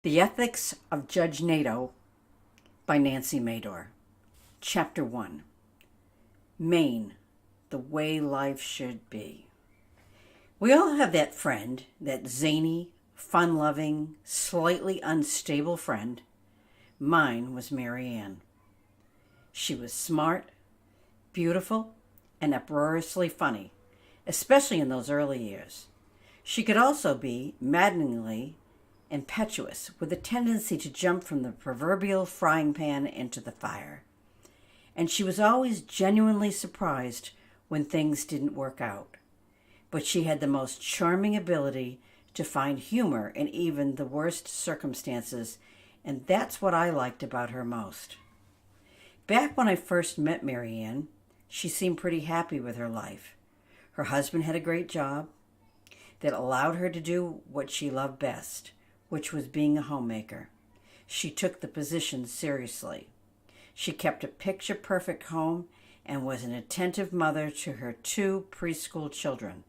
The Ethics of Judge Nadeau by Nancy Mador. Chapter 1. Maine, the way life should be. We all have that friend, that zany, fun-loving, slightly unstable friend. Mine was Mary Ann. She was smart, beautiful, and uproariously funny, especially in those early years. She could also be maddeningly impetuous, with a tendency to jump from the proverbial frying pan into the fire. And she was always genuinely surprised when things didn't work out. But she had the most charming ability to find humor in even the worst circumstances, and that's what I liked about her most. Back when I first met Mary Ann, she seemed pretty happy with her life. Her husband had a great job that allowed her to do what she loved best, which was being a homemaker. She took the position seriously. She kept a picture-perfect home and was an attentive mother to her two preschool children.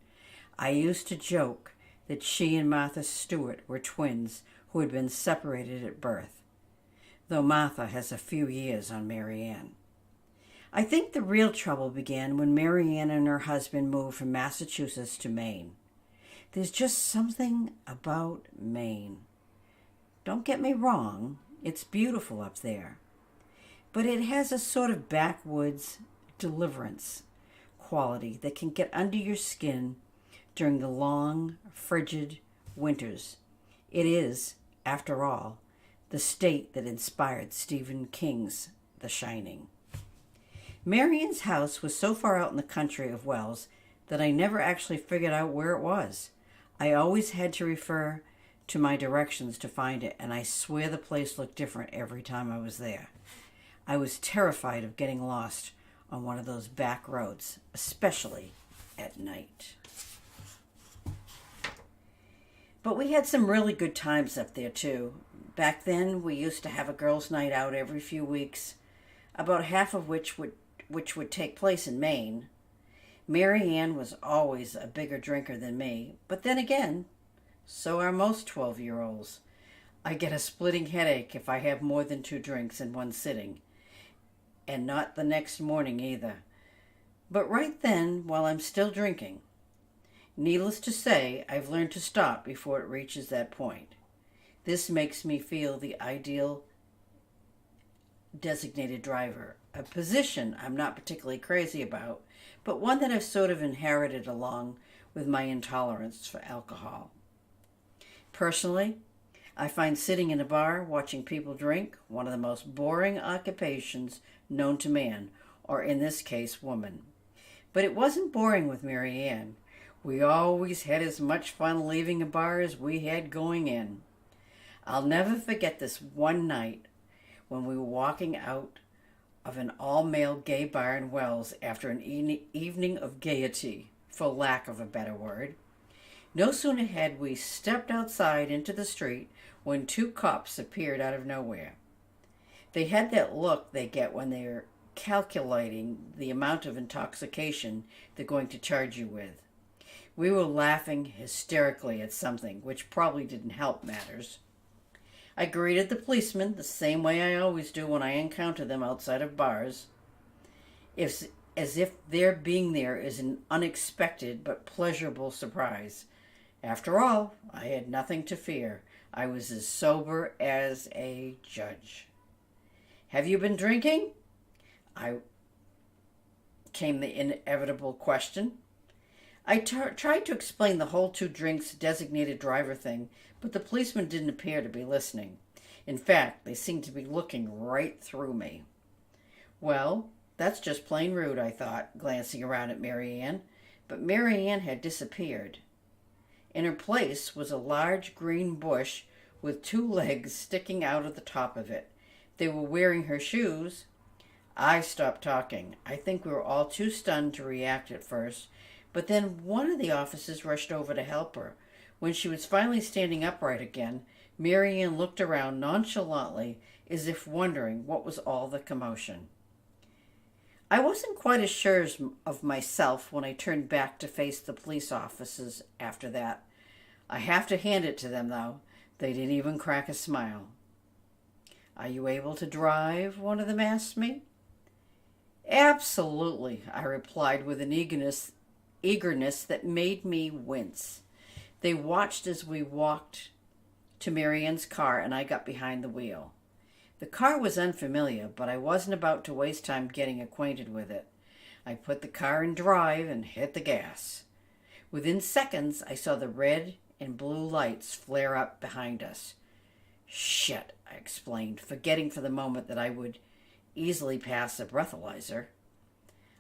I used to joke that she and Martha Stewart were twins who had been separated at birth, though Martha has a few years on Mary Ann. I think the real trouble began when Mary Ann and her husband moved from Massachusetts to Maine. There's just something about Maine. Don't get me wrong, it's beautiful up there. But it has a sort of backwoods deliverance quality that can get under your skin during the long, frigid winters. It is, after all, the state that inspired Stephen King's The Shining. Mary Ann's house was so far out in the country of Wells that I never actually figured out where it was. I always had to refer to my directions to find it, and I swear the place looked different every time I was there. I was terrified of getting lost on one of those back roads, especially at night. But we had some really good times up there, too. Back then, we used to have a girls' night out every few weeks, about half of which would take place in Maine. Mary Ann was always a bigger drinker than me, but then again, so are most 12-year-olds. I get a splitting headache if I have more than 2 drinks in one sitting, and not the next morning either. But right then, while I'm still drinking, needless to say, I've learned to stop before it reaches that point. This makes me feel the ideal designated driver, a position I'm not particularly crazy about, but one that I've sort of inherited along with my intolerance for alcohol. Personally, I find sitting in a bar watching people drink one of the most boring occupations known to man, or in this case, woman. But it wasn't boring with Mary Ann. We always had as much fun leaving a bar as we had going in. I'll never forget this one night when we were walking out of an all-male gay bar in Wells after an evening of gaiety, for lack of a better word. No sooner had we stepped outside into the street when 2 cops appeared out of nowhere. They had that look they get when they're calculating the amount of intoxication they're going to charge you with. We were laughing hysterically at something, which probably didn't help matters. I greeted the policemen the same way I always do when I encounter them outside of bars, as if their being there is an unexpected but pleasurable surprise. After all, I had nothing to fear. I was as sober as a judge. "Have you been drinking?" Came the inevitable question. I tried to explain the whole 2 drinks designated driver thing, but the policemen didn't appear to be listening. In fact, they seemed to be looking right through me. Well, that's just plain rude, I thought, glancing around at Mary Ann. But Mary Ann had disappeared. In her place was a large green bush with 2 legs sticking out of the top of it. They were wearing her shoes. I stopped talking. I think we were all too stunned to react at first, but then one of the officers rushed over to help her. When she was finally standing upright again, Mary Ann looked around nonchalantly as if wondering what was all the commotion. I wasn't quite as sure of myself when I turned back to face the police officers after that. I have to hand it to them, though. They didn't even crack a smile. "Are you able to drive?" one of them asked me. "Absolutely," I replied with an eagerness that made me wince. They watched as we walked to Marianne's car and I got behind the wheel. The car was unfamiliar, but I wasn't about to waste time getting acquainted with it. I put the car in drive and hit the gas. Within seconds, I saw the red and blue lights flare up behind us. "Shit," I explained, forgetting for the moment that I would easily pass a breathalyzer.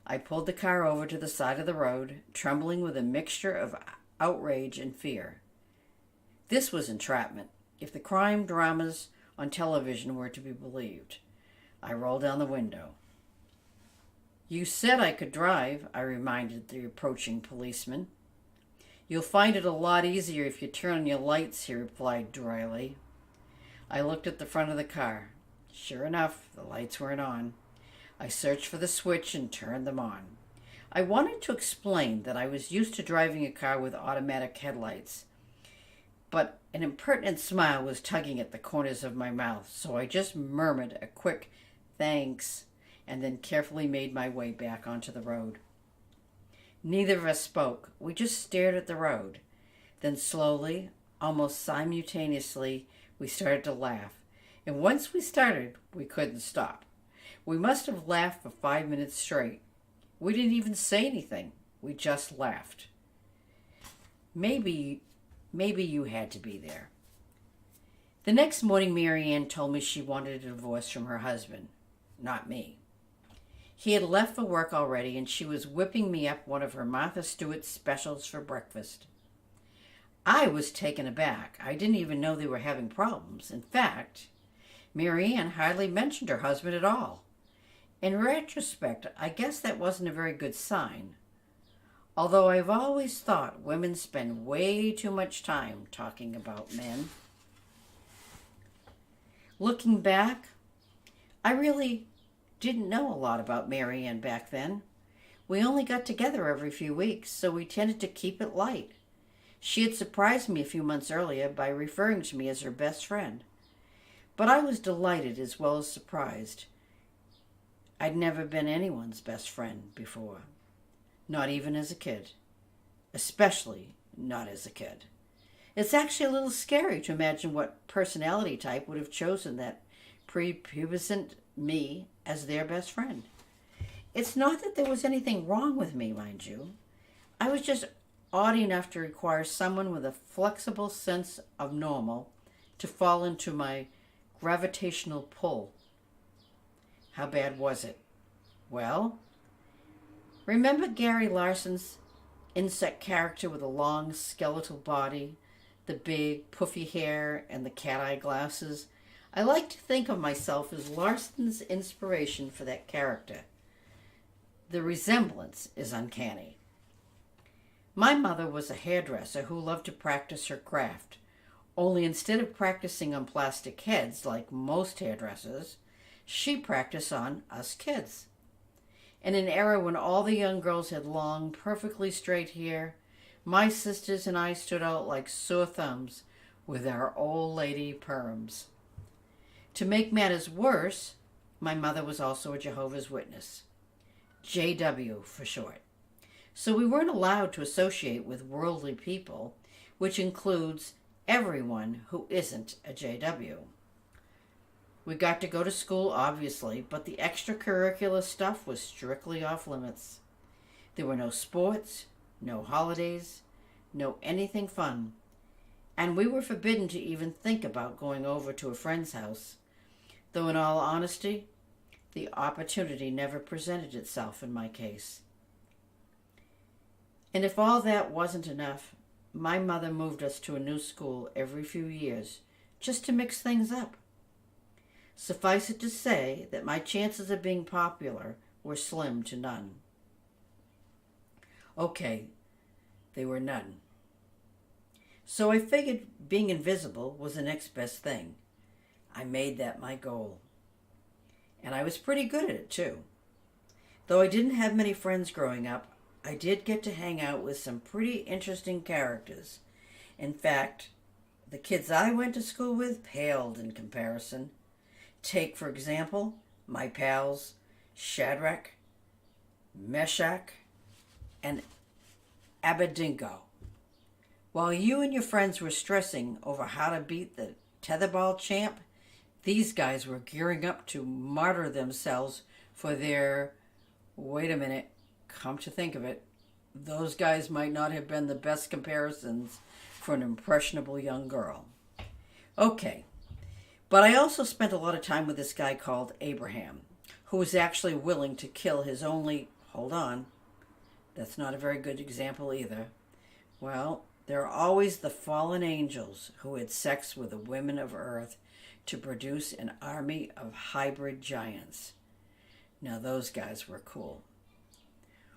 I pulled the car over to the side of the road, trembling with a mixture of outrage and fear. This was entrapment, if the crime dramas on television were to be believed. I rolled down the window. "You said I could drive," I reminded the approaching policeman. "You'll find it a lot easier if you turn on your lights," he replied dryly. I looked at the front of the car. Sure enough, the lights weren't on. I searched for the switch and turned them on. I wanted to explain that I was used to driving a car with automatic headlights, but an impertinent smile was tugging at the corners of my mouth, so I just murmured a quick thanks and then carefully made my way back onto the road. Neither of us spoke. We just stared at the road. Then slowly, almost simultaneously, we started to laugh. And once we started, we couldn't stop. We must have laughed for 5 minutes straight. We didn't even say anything. We just laughed. Maybe you had to be there. The next morning, Marianne told me she wanted a divorce from her husband, not me. He had left for work already, and she was whipping me up one of her Martha Stewart specials for breakfast. I was taken aback. I didn't even know they were having problems. In fact, Marianne hardly mentioned her husband at all. In retrospect, I guess that wasn't a very good sign. Although I've always thought women spend way too much time talking about men. Looking back, I really didn't know a lot about Marianne back then. We only got together every few weeks, so we tended to keep it light. She had surprised me a few months earlier by referring to me as her best friend. But I was delighted as well as surprised. I'd never been anyone's best friend before. Not even as a kid. Especially not as a kid. It's actually a little scary to imagine what personality type would have chosen that prepubescent me as their best friend. It's not that there was anything wrong with me, mind you. I was just odd enough to require someone with a flexible sense of normal to fall into my gravitational pull. How bad was it? Well, remember Gary Larson's insect character with a long skeletal body, the big puffy hair, and the cat-eye glasses? I like to think of myself as Larson's inspiration for that character. The resemblance is uncanny. My mother was a hairdresser who loved to practice her craft, only instead of practicing on plastic heads like most hairdressers, she practiced on us kids. In an era when all the young girls had long, perfectly straight hair, my sisters and I stood out like sore thumbs with our old lady perms. To make matters worse, my mother was also a Jehovah's Witness. JW for short. So we weren't allowed to associate with worldly people, which includes everyone who isn't a JW. We got to go to school, obviously, but the extracurricular stuff was strictly off limits. There were no sports, no holidays, no anything fun. And we were forbidden to even think about going over to a friend's house, though in all honesty, the opportunity never presented itself in my case. And if all that wasn't enough, my mother moved us to a new school every few years just to mix things up. Suffice it to say that my chances of being popular were slim to none. Okay, they were none. So I figured being invisible was the next best thing. I made that my goal. And I was pretty good at it too. Though I didn't have many friends growing up, I did get to hang out with some pretty interesting characters. In fact, the kids I went to school with paled in comparison. Take, for example, my pals Shadrach, Meshach, and Abednego. While you and your friends were stressing over how to beat the tetherball champ, these guys were gearing up to martyr themselves for their... Wait a minute, come to think of it, those guys might not have been the best comparisons for an impressionable young girl. Okay, but I also spent a lot of time with this guy called Abraham, who was actually willing to kill his only... Hold on, that's not a very good example either. Well, there are always the fallen angels who had sex with the women of earth to produce an army of hybrid giants. Now those guys were cool.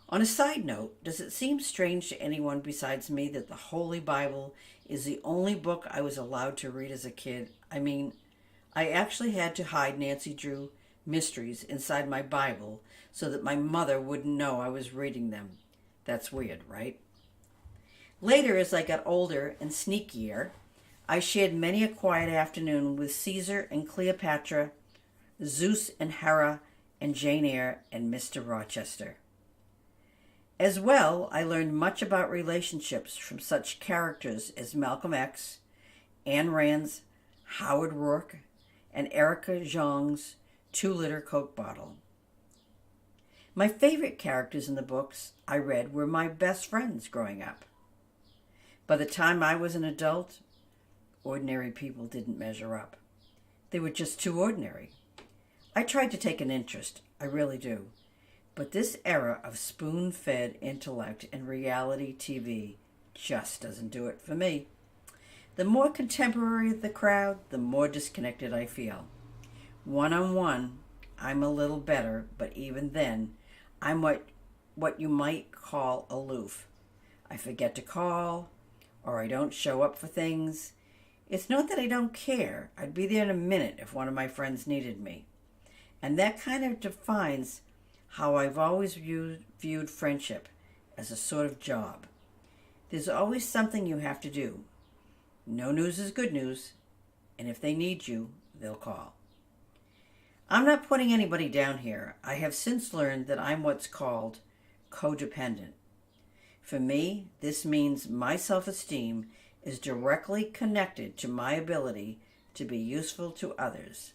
On a side note, does it seem strange to anyone besides me that the Holy Bible is the only book I was allowed to read as a kid? I mean, I actually had to hide Nancy Drew mysteries inside my Bible so that my mother wouldn't know I was reading them. That's weird, right? Later, as I got older and sneakier, I shared many a quiet afternoon with Caesar and Cleopatra, Zeus and Hera, and Jane Eyre and Mr. Rochester. As well, I learned much about relationships from such characters as Malcolm X, Ayn Rand's Howard Rourke, and Erica Jong's 2-liter Coke bottle. My favorite characters in the books I read were my best friends growing up. By the time I was an adult, ordinary people didn't measure up. They were just too ordinary. I tried to take an interest, I really do. But this era of spoon-fed intellect and reality TV just doesn't do it for me. The more contemporary the crowd, the more disconnected I feel. One-on-one, I'm a little better, but even then, I'm what you might call aloof. I forget to call, or I don't show up for things. It's not that I don't care. I'd be there in a minute if one of my friends needed me. And that kind of defines how I've always viewed friendship, as a sort of job. There's always something you have to do. No news is good news, and if they need you, they'll call. I'm not putting anybody down here. I have since learned that I'm what's called codependent. For me, this means my self-esteem is directly connected to my ability to be useful to others.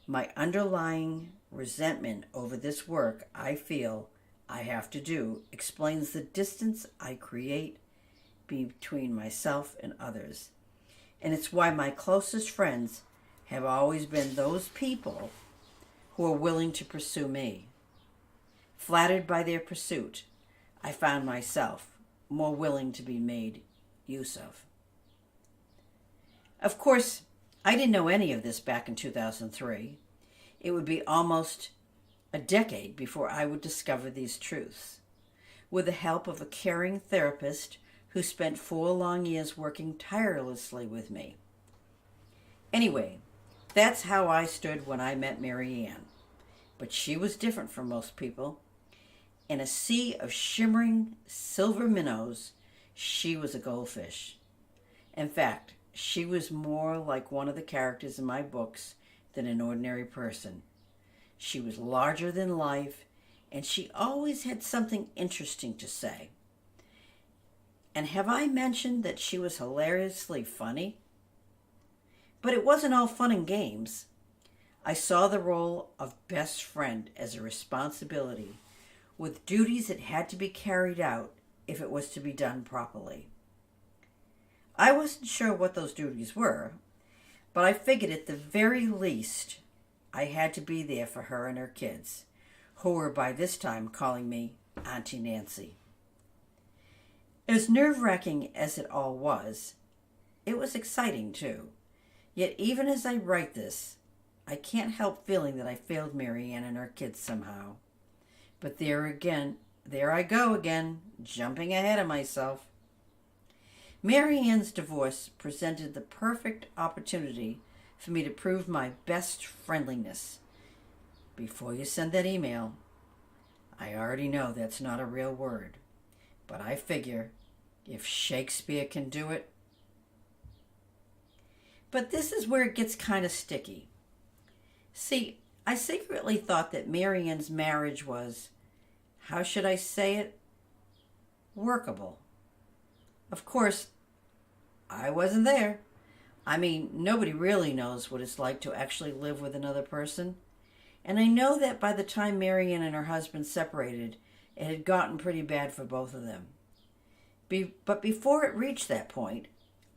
My underlying resentment over this work I feel I have to do explains the distance I create between myself and others. And it's why my closest friends have always been those people who are willing to pursue me. Flattered by their pursuit, I found myself more willing to be made use of. Of course, I didn't know any of this back in 2003. It would be almost a decade before I would discover these truths. With the help of a caring therapist who spent 4 long years working tirelessly with me. Anyway, that's how I stood when I met Mary Ann. But she was different from most people. In a sea of shimmering silver minnows, she was a goldfish. In fact, she was more like one of the characters in my books than an ordinary person. She was larger than life, and she always had something interesting to say. And have I mentioned that she was hilariously funny? But it wasn't all fun and games. I saw the role of best friend as a responsibility, with duties that had to be carried out if it was to be done properly. I wasn't sure what those duties were, but I figured at the very least I had to be there for her and her kids, who were by this time calling me Auntie Nancy. As nerve-wracking as it all was, it was exciting too. Yet even as I write this, I can't help feeling that I failed Mary Ann and her kids somehow. But there I go again, jumping ahead of myself. Mary Ann's divorce presented the perfect opportunity for me to prove my best friendliness. Before you send that email, I already know that's not a real word, but I figure if Shakespeare can do it, But this is where it gets kind of sticky. See, I secretly thought that Marianne's marriage was, how should I say it, workable. Of course, I wasn't there. I mean, nobody really knows what it's like to actually live with another person. And I know that by the time Marianne and her husband separated, it had gotten pretty bad for both of them. But before it reached that point,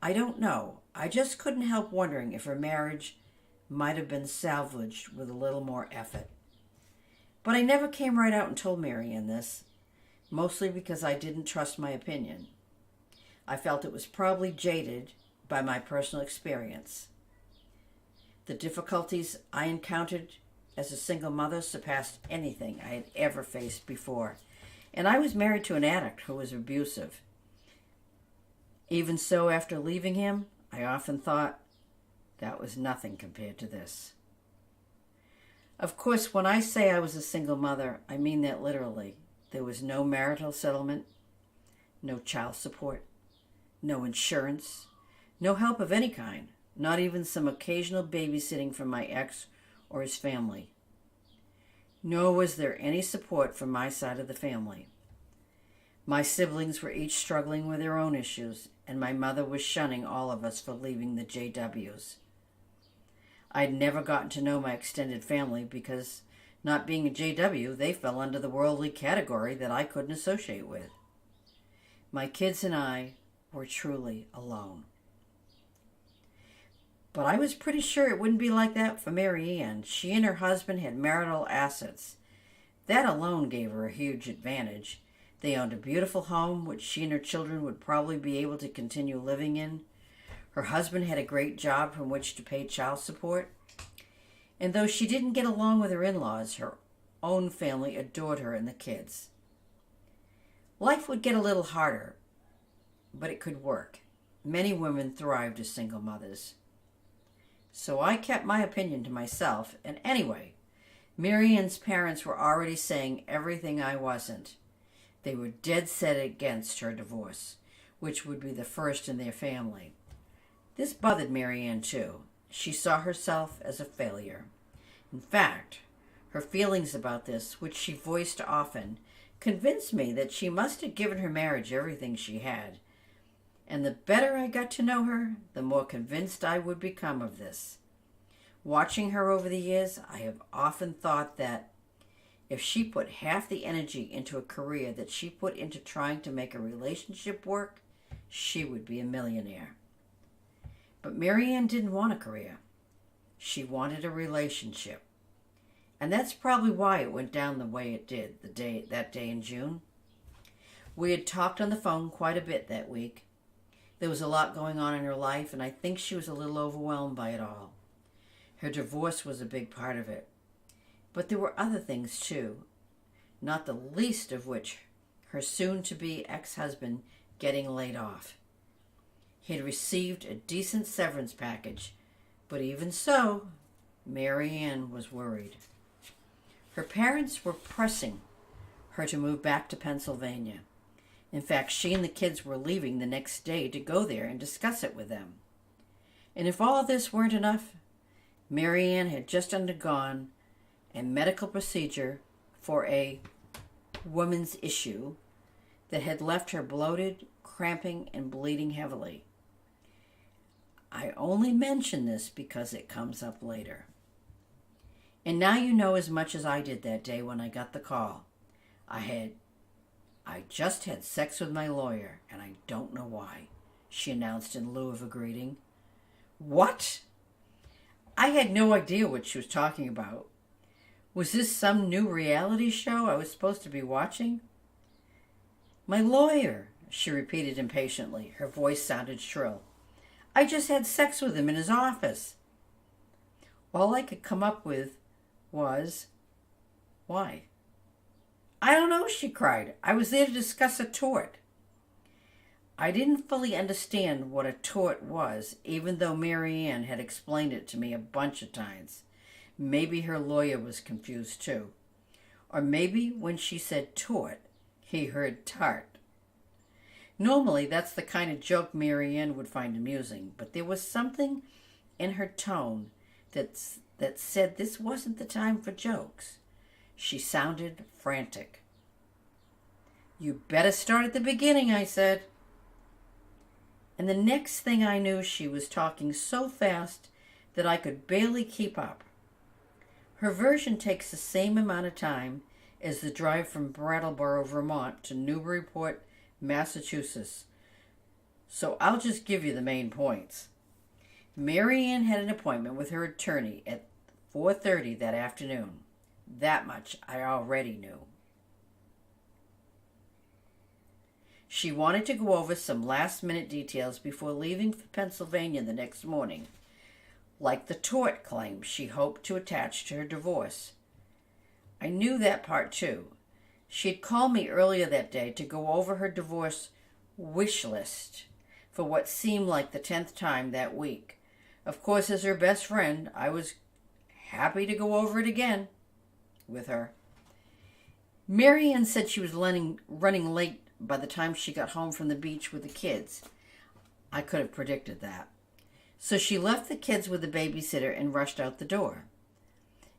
I don't know. I just couldn't help wondering if her marriage might have been salvaged with a little more effort. But I never came right out and told Marianne this, mostly because I didn't trust my opinion. I felt it was probably jaded by my personal experience. The difficulties I encountered as a single mother surpassed anything I had ever faced before, and I was married to an addict who was abusive. Even so, after leaving him, I often thought that was nothing compared to this. Of course, when I say I was a single mother, I mean that literally. There was no marital settlement, no child support, no insurance, no help of any kind, not even some occasional babysitting from my ex or his family. Nor was there any support from my side of the family. My siblings were each struggling with their own issues, and my mother was shunning all of us for leaving the JWs. I'd never gotten to know my extended family because, not being a JW, they fell under the worldly category that I couldn't associate with. My kids and I were truly alone. But I was pretty sure it wouldn't be like that for Mary Ann. She and her husband had marital assets. That alone gave her a huge advantage. They owned a beautiful home, which she and her children would probably be able to continue living in. Her husband had a great job from which to pay child support. And though she didn't get along with her in-laws, her own family adored her and the kids. Life would get a little harder, but it could work. Many women thrived as single mothers. So I kept my opinion to myself, and anyway, Mary Ann's parents were already saying everything I wasn't. They were dead set against her divorce, which would be the first in their family. This bothered Mary Ann too. She saw herself as a failure. In fact, her feelings about this, which she voiced often, convinced me that she must have given her marriage everything she had. And the better I got to know her, the more convinced I would become of this. Watching her over the years, I have often thought that if she put half the energy into a career that she put into trying to make a relationship work, she would be a millionaire. But Mary Ann didn't want a career. She wanted a relationship. And that's probably why it went down the way it did that day in June. We had talked on the phone quite a bit that week. There was a lot going on in her life, and I think she was a little overwhelmed by it all. Her divorce was a big part of it. But there were other things too, not the least of which her soon-to-be ex-husband getting laid off. He had received a decent severance package, but even so, Mary Ann was worried. Her parents were pressing her to move back to Pennsylvania. In fact, she and the kids were leaving the next day to go there and discuss it with them. And if all this weren't enough, Mary Ann had just undergone a medical procedure for a woman's issue that had left her bloated, cramping, and bleeding heavily. I only mention this because it comes up later. And now you know as much as I did that day when I got the call. I just had sex with my lawyer, and I don't know why, she announced in lieu of a greeting. What? I had no idea what she was talking about. Was this some new reality show I was supposed to be watching? My lawyer, she repeated impatiently. Her voice sounded shrill. I just had sex with him in his office. All I could come up with was, why? I don't know, she cried. I was there to discuss a tort. I didn't fully understand what a tort was, even though Mary Ann had explained it to me a bunch of times. Maybe her lawyer was confused too. Or maybe when she said tort, he heard tart. Normally, that's the kind of joke Mary Ann would find amusing, but there was something in her tone that said this wasn't the time for jokes. She sounded frantic. "You better start at the beginning," I said. And the next thing I knew, she was talking so fast that I could barely keep up. Her version takes the same amount of time as the drive from Brattleboro, Vermont to Newburyport, Massachusetts. So I'll just give you the main points. Mary Ann had an appointment with her attorney at 4:30 that afternoon. That much I already knew. She wanted to go over some last-minute details before leaving for Pennsylvania the next morning, like the tort claim she hoped to attach to her divorce. I knew that part too. She had called me earlier that day to go over her divorce wish list for what seemed like the 10th time that week. Of course, as her best friend, I was happy to go over it again with her. Mary Ann said she was running late by the time she got home from the beach with the kids. I could have predicted that. So she left the kids with the babysitter and rushed out the door.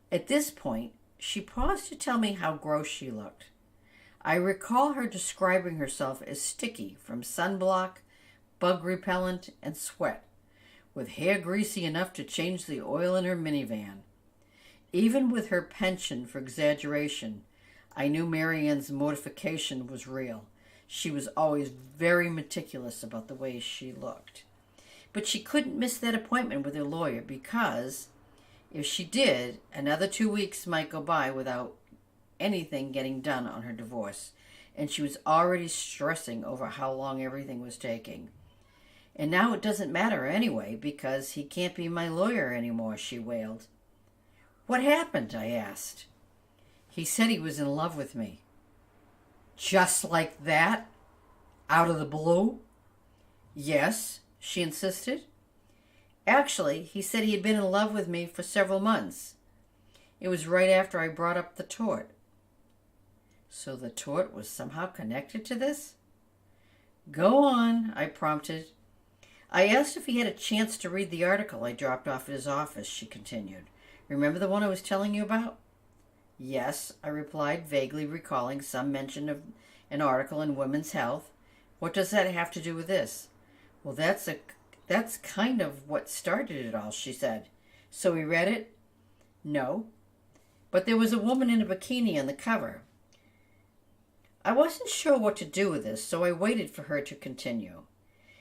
At this point, she paused to tell me how gross she looked. I recall her describing herself as sticky from sunblock, bug repellent, and sweat, with hair greasy enough to change the oil in her minivan. Even with her penchant for exaggeration, I knew Mary Ann's mortification was real. She was always very meticulous about the way she looked. But she couldn't miss that appointment with her lawyer because, if she did, another 2 weeks might go by without anything getting done on her divorce, and she was already stressing over how long everything was taking. "And now it doesn't matter anyway because he can't be my lawyer anymore," she wailed. "What happened?" I asked. "He said he was in love with me." "Just like that? Out of the blue?" "Yes," she insisted. "Actually, he said he had been in love with me for several months. It was right after I brought up the tort." So the tort was somehow connected to this? "Go on," I prompted. "I asked if he had a chance to read the article I dropped off at his office," she continued. "Remember the one I was telling you about?" "Yes," I replied, vaguely recalling some mention of an article in Women's Health. "What does that have to do with this?" "Well, that's kind of what started it all," she said. "So he read it?" "No. But there was a woman in a bikini on the cover." I wasn't sure what to do with this, so I waited for her to continue.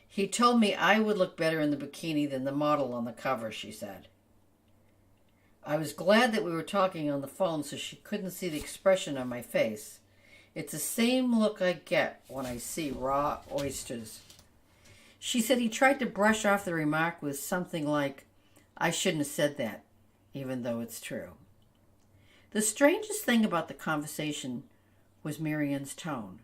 "He told me I would look better in the bikini than the model on the cover," she said. I was glad that we were talking on the phone so she couldn't see the expression on my face. It's the same look I get when I see raw oysters. She said he tried to brush off the remark with something like, "I shouldn't have said that, even though it's true." The strangest thing about the conversation was Mary Ann's tone.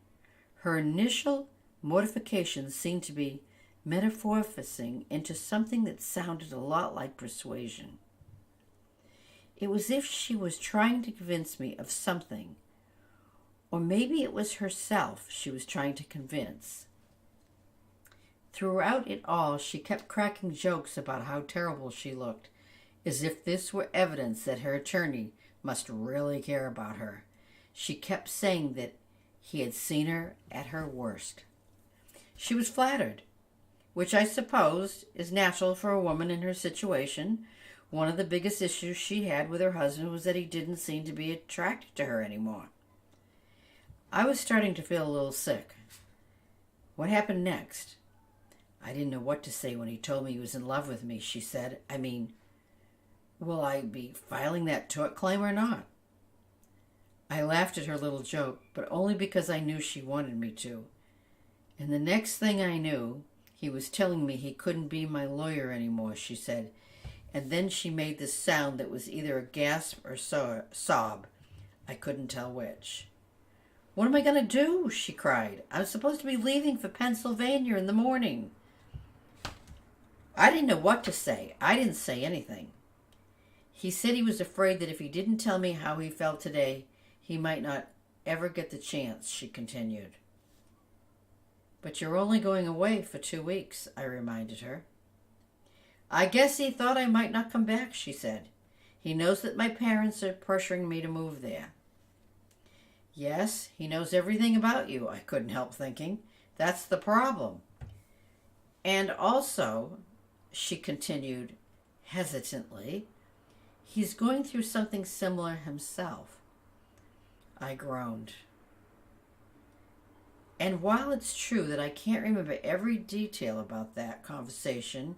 Her initial mortification seemed to be metamorphosing into something that sounded a lot like persuasion. It was as if she was trying to convince me of something, or maybe it was herself she was trying to convince. Throughout it all, she kept cracking jokes about how terrible she looked, as if this were evidence that her attorney must really care about her. She kept saying that he had seen her at her worst. She was flattered, which I suppose is natural for a woman in her situation. One of the biggest issues she had with her husband was that he didn't seem to be attracted to her anymore. I was starting to feel a little sick. What happened next? "I didn't know what to say when he told me he was in love with me," she said. "I mean, will I be filing that tort claim or not?" I laughed at her little joke, but only because I knew she wanted me to. And the next thing I knew, he was telling me he couldn't be my lawyer anymore, she said. And then she made this sound that was either a gasp or sob. I couldn't tell which. "What am I going to do?" she cried. "I'm supposed to be leaving for Pennsylvania in the morning." I didn't know what to say. I didn't say anything. He said he was afraid that if he didn't tell me how he felt today, he might not ever get the chance, she continued. "But you're only going away for 2 weeks," I reminded her. I guess he thought I might not come back, she said. He knows that my parents are pressuring me to move there. Yes, he knows everything about you, I couldn't help thinking. That's the problem. And also, she continued hesitantly, he's going through something similar himself. I groaned. And while it's true that I can't remember every detail about that conversation,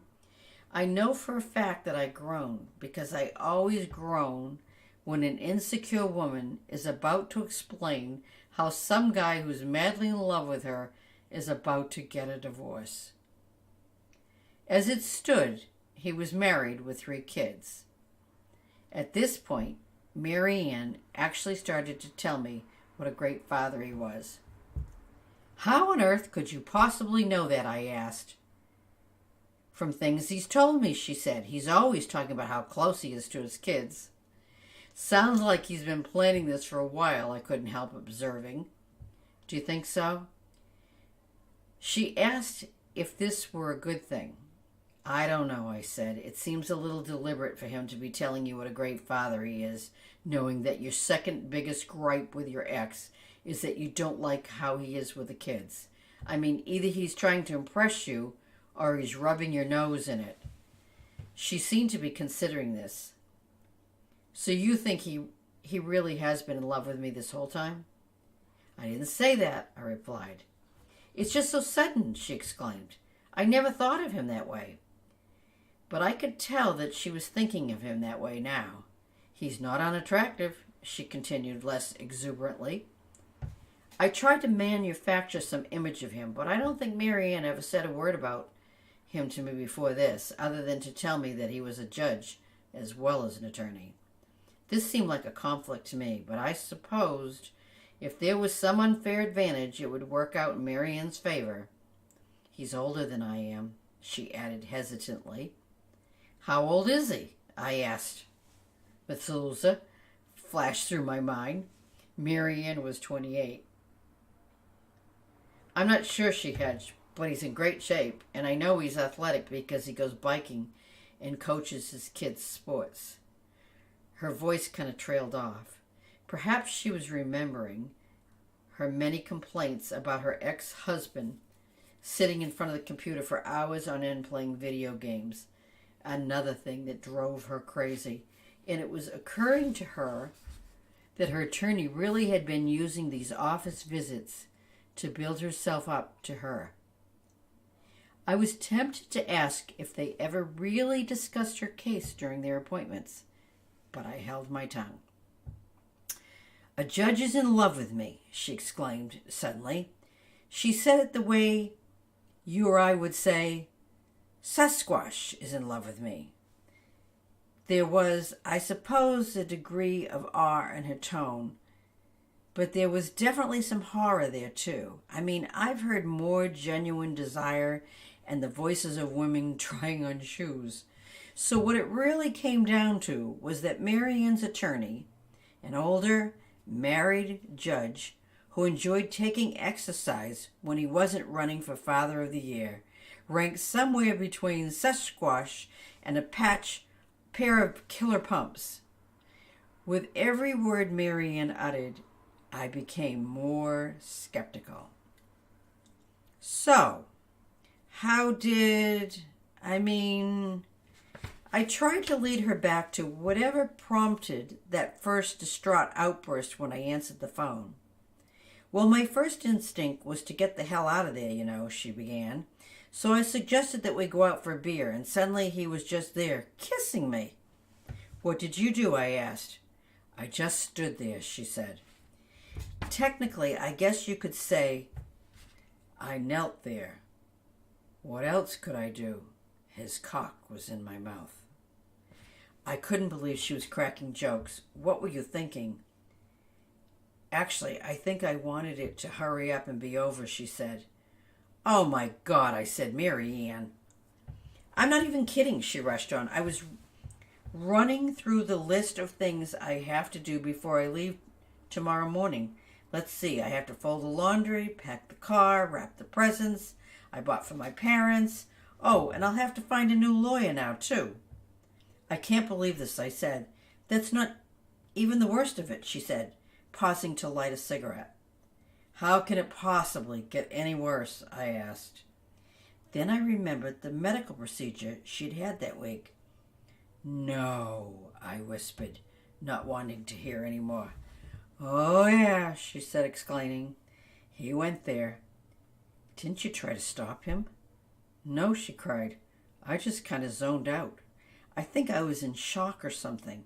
I know for a fact that I groaned because I always groan when an insecure woman is about to explain how some guy who's madly in love with her is about to get a divorce. As it stood, he was married with 3 kids. At this point, Mary Ann actually started to tell me what a great father he was. How on earth could you possibly know that? I asked. From things he's told me, she said. He's always talking about how close he is to his kids. Sounds like he's been planning this for a while, I couldn't help observing. Do you think so? She asked if this were a good thing. I don't know, I said. It seems a little deliberate for him to be telling you what a great father he is, knowing that your second biggest gripe with your ex is that you don't like how he is with the kids. I mean, either he's trying to impress you or he's rubbing your nose in it. She seemed to be considering this. So you think he really has been in love with me this whole time? I didn't say that, I replied. It's just so sudden, she exclaimed. I never thought of him that way. But I could tell that she was thinking of him that way now. He's not unattractive, she continued less exuberantly. I tried to manufacture some image of him, but I don't think Mary Ann ever said a word about him to me before this, other than to tell me that he was a judge as well as an attorney. This seemed like a conflict to me, but I supposed if there was some unfair advantage, it would work out in Mary Ann's favor. He's older than I am, she added hesitantly. How old is he? I asked. Methuselah flashed through my mind. Mary Ann was 28. I'm not sure, she hedged, but he's in great shape, and I know he's athletic because he goes biking and coaches his kids' sports. Her voice kind of trailed off. Perhaps she was remembering her many complaints about her ex-husband sitting in front of the computer for hours on end playing video games. Another thing that drove her crazy. And it was occurring to her that her attorney really had been using these office visits to build herself up to her. I was tempted to ask if they ever really discussed her case during their appointments, but I held my tongue. A judge is in love with me, she exclaimed suddenly. She said it the way you or I would say, Sasquatch is in love with me. There was, I suppose, a degree of awe in her tone, but there was definitely some horror there too. I mean, I've heard more genuine desire and the voices of women trying on shoes. So what it really came down to was that Mary Ann's attorney, an older, married judge who enjoyed taking exercise when he wasn't running for Father of the Year, ranked somewhere between Sasquatch and a pair of killer pumps. With every word Mary Ann uttered, I became more skeptical. So, I tried to lead her back to whatever prompted that first distraught outburst when I answered the phone. Well, my first instinct was to get the hell out of there, she began. So I suggested that we go out for a beer, and suddenly he was just there, kissing me. What did you do? I asked. I just stood there, she said. Technically, I guess you could say I knelt there. What else could I do? His cock was in my mouth. I couldn't believe she was cracking jokes. What were you thinking? Actually, I think I wanted it to hurry up and be over, she said. Oh my God, I said, Mary Ann. I'm not even kidding, she rushed on. I was running through the list of things I have to do before I leave tomorrow morning. Let's see, I have to fold the laundry, pack the car, wrap the presents I bought for my parents. Oh, and I'll have to find a new lawyer now, too. I can't believe this, I said. That's not even the worst of it, she said, pausing to light a cigarette. How can it possibly get any worse? I asked. Then I remembered the medical procedure she'd had that week. No, I whispered, not wanting to hear any more. Oh, yeah, she said, exclaiming. He went there. Didn't you try to stop him? No, she cried. I just kind of zoned out. I think I was in shock or something.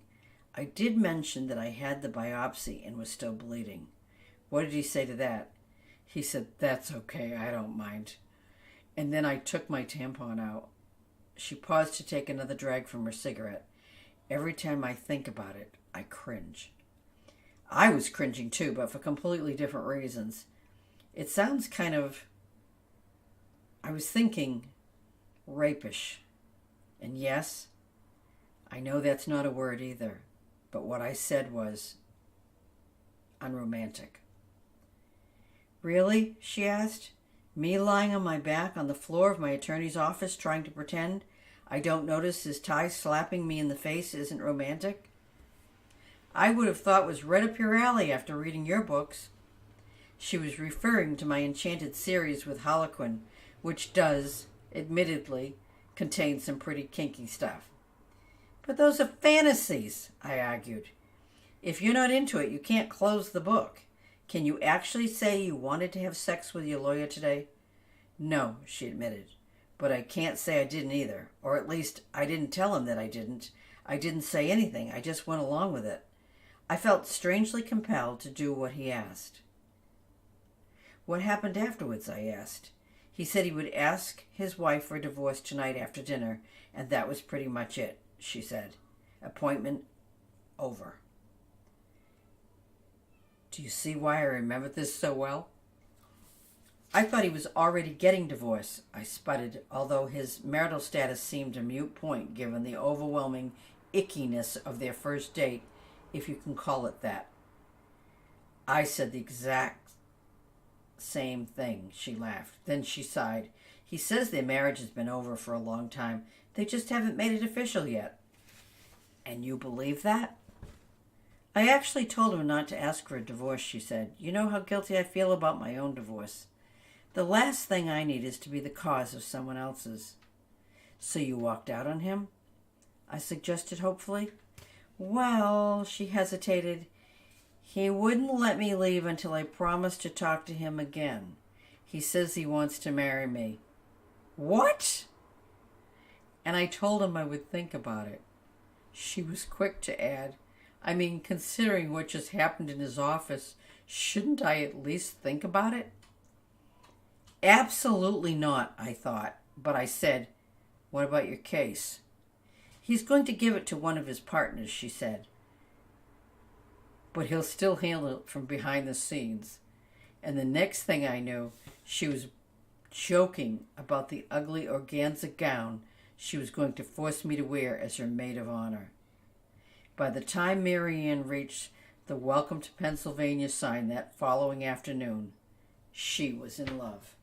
I did mention that I had the biopsy and was still bleeding. What did he say to that? He said, that's okay, I don't mind. And then I took my tampon out. She paused to take another drag from her cigarette. Every time I think about it, I cringe. I was cringing too, but for completely different reasons. It sounds kind of, I was thinking, rapish. And yes, I know that's not a word either, but what I said was unromantic. Really? She asked. Me lying on my back on the floor of my attorney's office trying to pretend I don't notice his tie slapping me in the face isn't romantic? I would have thought it was right up your alley after reading your books. She was referring to my enchanted series with Harlequin, which does, admittedly, contain some pretty kinky stuff. But those are fantasies, I argued. If you're not into it, you can't close the book. Can you actually say you wanted to have sex with your lawyer today? No, she admitted. But I can't say I didn't either. Or at least I didn't tell him that I didn't. I didn't say anything. I just went along with it. I felt strangely compelled to do what he asked. What happened afterwards? I asked. He said he would ask his wife for a divorce tonight after dinner, and that was pretty much it, she said. Appointment over. Do you see why I remember this so well? I thought he was already getting divorced, I sputtered, although his marital status seemed a moot point given the overwhelming ickiness of their first date, if you can call it that. I said the exact same thing, she laughed. Then she sighed. He says their marriage has been over for a long time. They just haven't made it official yet. And you believe that? I actually told him not to ask for a divorce, she said. You know how guilty I feel about my own divorce. The last thing I need is to be the cause of someone else's. So you walked out on him? I suggested hopefully. Well, she hesitated. He wouldn't let me leave until I promised to talk to him again. He says he wants to marry me. What? And I told him I would think about it. She was quick to add, I mean, considering what just happened in his office, shouldn't I at least think about it? Absolutely not, I thought, but I said, what about your case? He's going to give it to one of his partners, she said. But he'll still handle it from behind the scenes. And the next thing I knew, she was joking about the ugly organza gown she was going to force me to wear as her maid of honor. By the time Marianne reached the Welcome to Pennsylvania sign that following afternoon, she was in love.